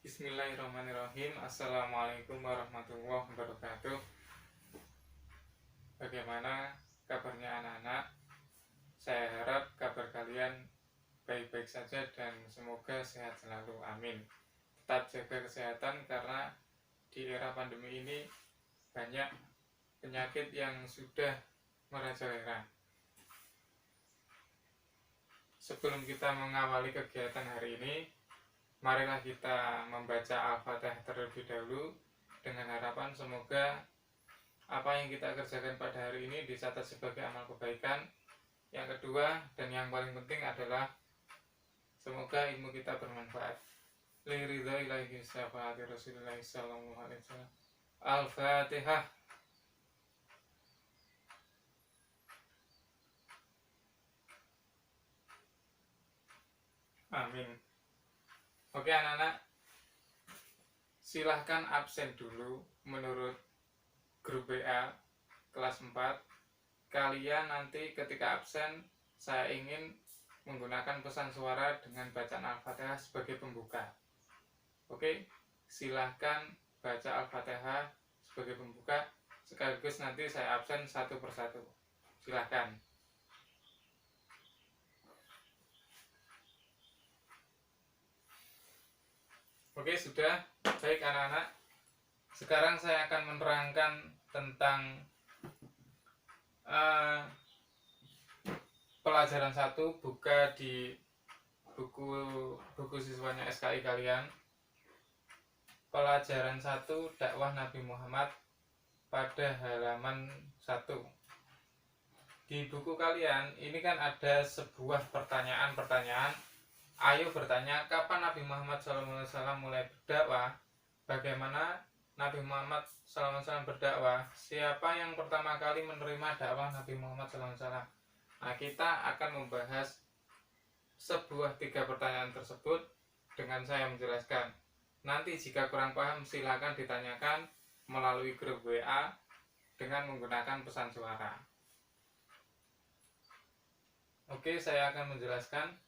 Bismillahirrahmanirrahim. Assalamualaikum warahmatullahi wabarakatuh. Bagaimana kabarnya anak-anak? Saya harap kabar kalian baik-baik saja dan semoga sehat selalu. Amin. Tetap jaga kesehatan karena di era pandemi ini banyak penyakit yang sudah merajalela. Sebelum kita mengawali kegiatan hari ini, marilah kita membaca Al-Fatihah terlebih dahulu dengan harapan semoga apa yang kita kerjakan pada hari ini dicatat sebagai amal kebaikan. Yang kedua dan yang paling penting adalah semoga ilmu kita bermanfaat. Li ridha ilahi syafaati Rasulullah sallallahu alaihi wasallam. Al-Fatihah. Amin. Oke anak-anak, silahkan absen dulu menurut grup WA kelas 4. Kalian nanti ketika absen, saya ingin menggunakan pesan suara dengan bacaan Al-Fatihah sebagai pembuka. Oke, silahkan baca Al-Fatihah sebagai pembuka, sekaligus nanti saya absen satu persatu. Silahkan. Oke, sudah. Baik anak-anak, sekarang saya akan menerangkan tentang pelajaran 1. Buka di buku siswanya SKI kalian. Pelajaran 1, dakwah Nabi Muhammad, pada halaman 1. Di buku kalian ini kan ada sebuah pertanyaan. Ayo bertanya, kapan Nabi Muhammad SAW mulai berdakwah? Bagaimana Nabi Muhammad SAW berdakwah? Siapa yang pertama kali menerima dakwah Nabi Muhammad SAW? Nah, kita akan membahas sebuah 3 pertanyaan tersebut dengan saya menjelaskan. Nanti jika kurang paham silakan ditanyakan melalui grup WA dengan menggunakan pesan suara. Oke, saya akan menjelaskan.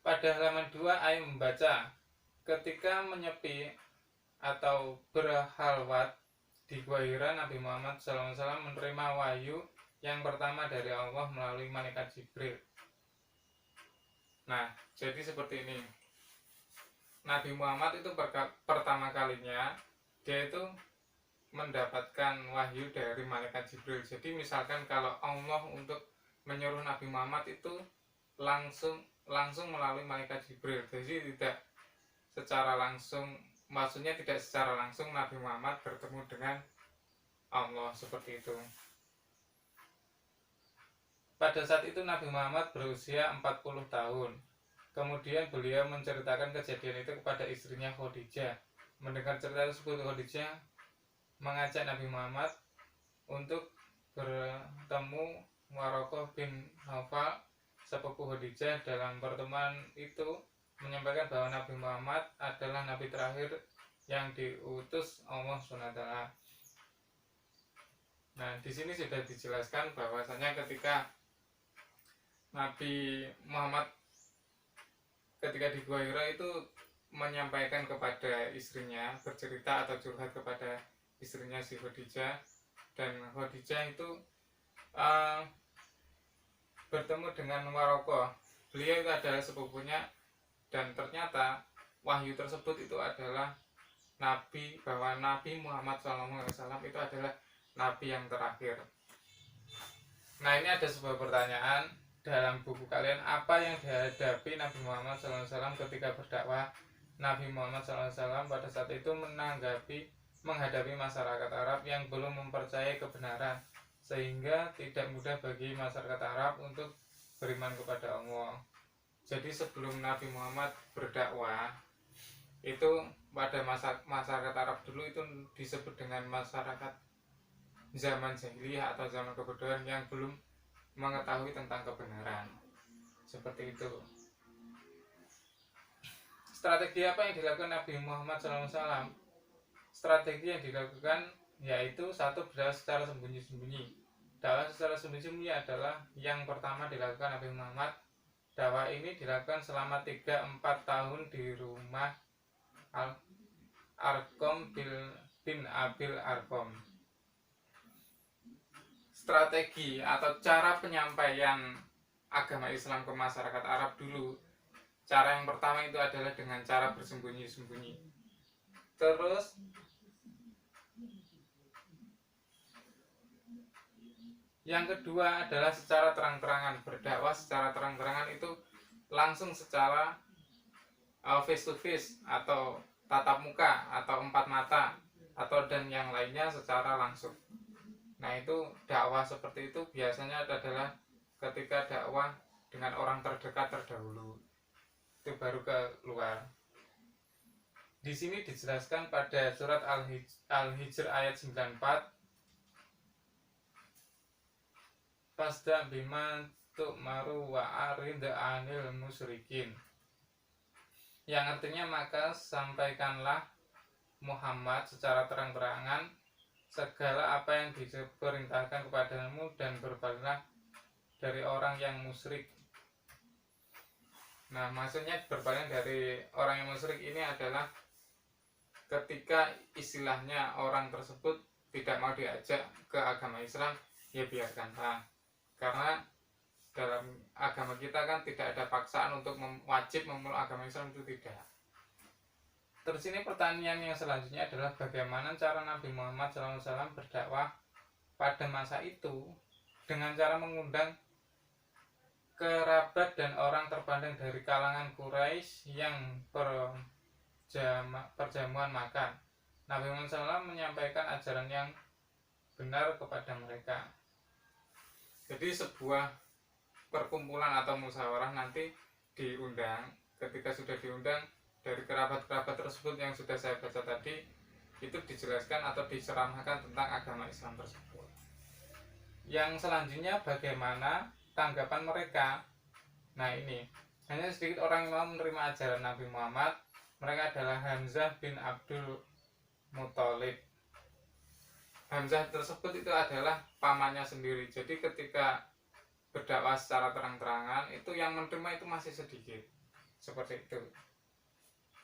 Pada halaman 2, ayo membaca. Ketika menyepi atau berhalwat di Gua Hira, Nabi Muhammad SAW menerima wahyu yang pertama dari Allah melalui malaikat Jibril. Nah, jadi seperti ini. Nabi Muhammad itu pertama kalinya dia itu mendapatkan wahyu dari malaikat Jibril. Jadi misalkan kalau Allah untuk menyuruh Nabi Muhammad itu langsung melalui malaikat Jibril. Jadi tidak secara langsung, maksudnya tidak secara langsung Nabi Muhammad bertemu dengan Allah, seperti itu. Pada saat itu Nabi Muhammad berusia 40 tahun. Kemudian beliau menceritakan kejadian itu kepada istrinya Khadijah. Mendengar cerita tersebut, Khadijah mengajak Nabi Muhammad untuk bertemu Waraqah bin Nawfal, sepupu Khadijah. Dalam pertemuan itu menyampaikan bahwa Nabi Muhammad adalah nabi terakhir yang diutus Allah SWT. Nah, di sini sudah dijelaskan bahwasanya ketika Nabi Muhammad ketika di Gua Hira itu menyampaikan kepada istrinya, bercerita atau curhat kepada istrinya si Khadijah, dan Khadijah itu bertemu dengan Waraqah. Beliau itu adalah sepupunya, dan ternyata wahyu tersebut itu adalah nabi, bahwa Nabi Muhammad SAW itu adalah nabi yang terakhir. Nah, ini ada sebuah pertanyaan dalam buku kalian, apa yang dihadapi Nabi Muhammad SAW ketika berdakwah? Nabi Muhammad SAW pada saat itu menghadapi masyarakat Arab yang belum mempercayai kebenaran, sehingga tidak mudah bagi masyarakat Arab untuk beriman kepada Allah. Jadi sebelum Nabi Muhammad berdakwah, itu pada masyarakat Arab dulu itu disebut dengan masyarakat zaman jahiliyah atau zaman kebodohan yang belum mengetahui tentang kebenaran. Seperti itu. Strategi apa yang dilakukan Nabi Muhammad SAW? Strategi yang dilakukan yaitu 1, berdakwah secara sembunyi-sembunyi. Dakwah secara sembunyi-sembunyi adalah yang pertama dilakukan Nabi Muhammad dakwah ini dilakukan selama 3-4 tahun di rumah Arkom bin Abil Arkom. Strategi atau cara penyampaian agama Islam ke masyarakat Arab dulu, cara yang pertama itu adalah dengan cara bersembunyi-sembunyi. Terus yang kedua adalah secara terang-terangan. Berdakwah secara terang-terangan itu langsung secara face to face atau tatap muka atau empat mata atau dan yang lainnya secara langsung. Nah, itu dakwah seperti itu biasanya adalah ketika dakwah dengan orang terdekat terdahulu, itu baru ke luar. Di sini dijelaskan pada surat Al-Hijr ayat 94, Fasda bima tu'maru wa arid anil musyrikin, yang artinya maka sampaikanlah Muhammad secara terang-terangan segala apa yang diperintahkan kepadamu dan berpalinglah dari orang yang musyrik. Nah, maksudnya berpaling dari orang yang musyrik ini adalah ketika istilahnya orang tersebut tidak mau diajak ke agama Islam, ya biarkanlah. Karena dalam agama kita kan tidak ada paksaan untuk wajib memeluk agama Islam, itu tidak. Terus ini pertanyaan yang selanjutnya adalah bagaimana cara Nabi Muhammad SAW berdakwah pada masa itu dengan cara mengundang kerabat dan orang terpandang dari kalangan Quraisy yang perjamuan makan. Nabi Muhammad SAW menyampaikan ajaran yang benar kepada mereka. Jadi sebuah perkumpulan atau musyawarah nanti diundang. Ketika sudah diundang, dari kerabat-kerabat tersebut yang sudah saya baca tadi, itu dijelaskan atau diceramahkan tentang agama Islam tersebut. Yang selanjutnya bagaimana tanggapan mereka. Nah, ini hanya sedikit orang yang mau menerima ajaran Nabi Muhammad. Mereka adalah Hamzah bin Abdul Muthalib. Hamzah tersebut itu adalah pamannya sendiri. Jadi ketika berdakwah secara terang-terangan, itu yang menerima itu masih sedikit. Seperti itu.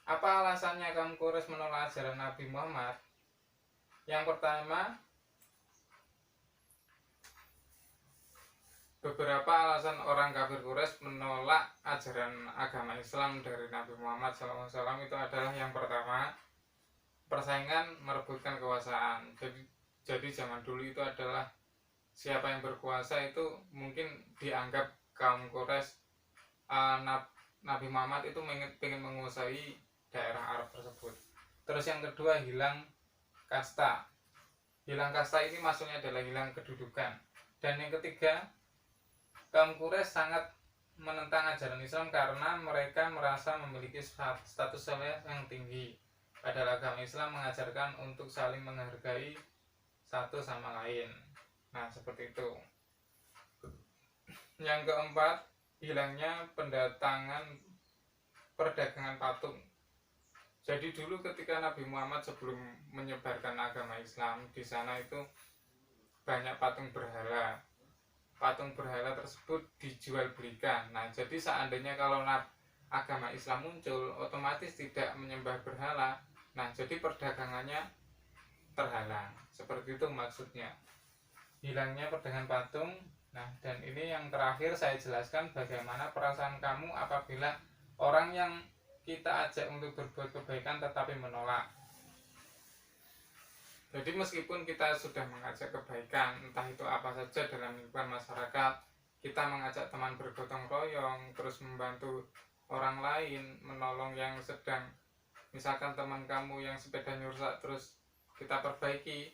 Apa alasannya kaum Quraisy menolak ajaran Nabi Muhammad? Yang pertama, beberapa alasan orang kafir Quraisy menolak ajaran agama Islam dari Nabi Muhammad SAW itu adalah yang pertama, persaingan merebutkan kekuasaan. Jadi zaman dulu itu adalah siapa yang berkuasa itu mungkin dianggap kaum Quraisy, Nabi Muhammad itu ingin menguasai daerah Arab tersebut. Terus yang kedua, hilang kasta. Hilang kasta ini maksudnya adalah hilang kedudukan. Dan yang ketiga, kaum Quraisy sangat menentang ajaran Islam karena mereka merasa memiliki status sosial yang tinggi. Padahal agama Islam mengajarkan untuk saling menghargai satu sama lain. Nah, seperti itu. Yang keempat, hilangnya perdagangan patung. Jadi dulu ketika Nabi Muhammad sebelum menyebarkan agama Islam, di sana itu banyak patung berhala. Patung berhala tersebut dijual belikan. Nah, jadi seandainya kalau agama Islam muncul, otomatis tidak menyembah berhala. Nah, jadi perdagangannya terhalang. Seperti itu maksudnya. Hilangnya perdagangan patung. Nah, dan ini yang terakhir saya jelaskan bagaimana perasaan kamu apabila orang yang kita ajak untuk berbuat kebaikan tetapi menolak. Jadi meskipun kita sudah mengajak kebaikan, entah itu apa saja dalam lingkungan masyarakat, kita mengajak teman bergotong royong, terus membantu orang lain, menolong yang sedang, misalkan teman kamu yang sepedanya rusak, terus kita perbaiki,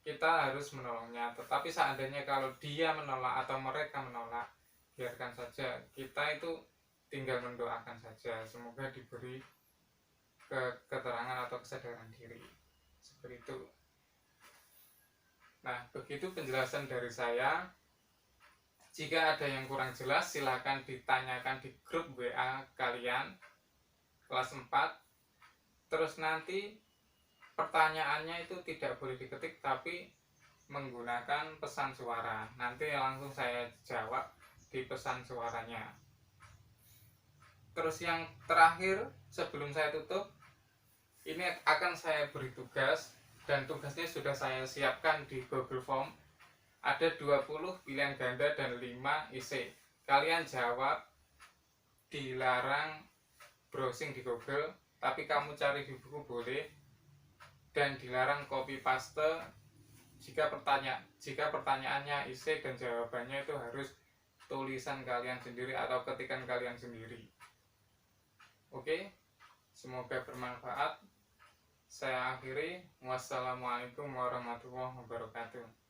kita harus menolongnya. Tetapi seandainya kalau dia menolak atau mereka menolak, biarkan saja. Kita itu tinggal mendoakan saja, semoga diberi keterangan atau kesadaran diri. Seperti itu. Nah, begitu penjelasan dari saya. Jika ada yang kurang jelas, silahkan ditanyakan di grup WA kalian kelas 4. Terus nanti pertanyaannya itu tidak boleh diketik, tapi menggunakan pesan suara. Nanti langsung saya jawab di pesan suaranya. Terus yang terakhir sebelum saya tutup, ini akan saya beri tugas, dan tugasnya sudah saya siapkan di Google Form. Ada 20 pilihan ganda dan 5 isi. Kalian jawab, dilarang browsing di Google, tapi kamu cari di buku boleh, dan dilarang copy paste jika pertanyaannya isi dan jawabannya itu harus tulisan kalian sendiri atau ketikan kalian sendiri. Oke, semoga bermanfaat. Saya akhiri. Wassalamualaikum warahmatullahi wabarakatuh.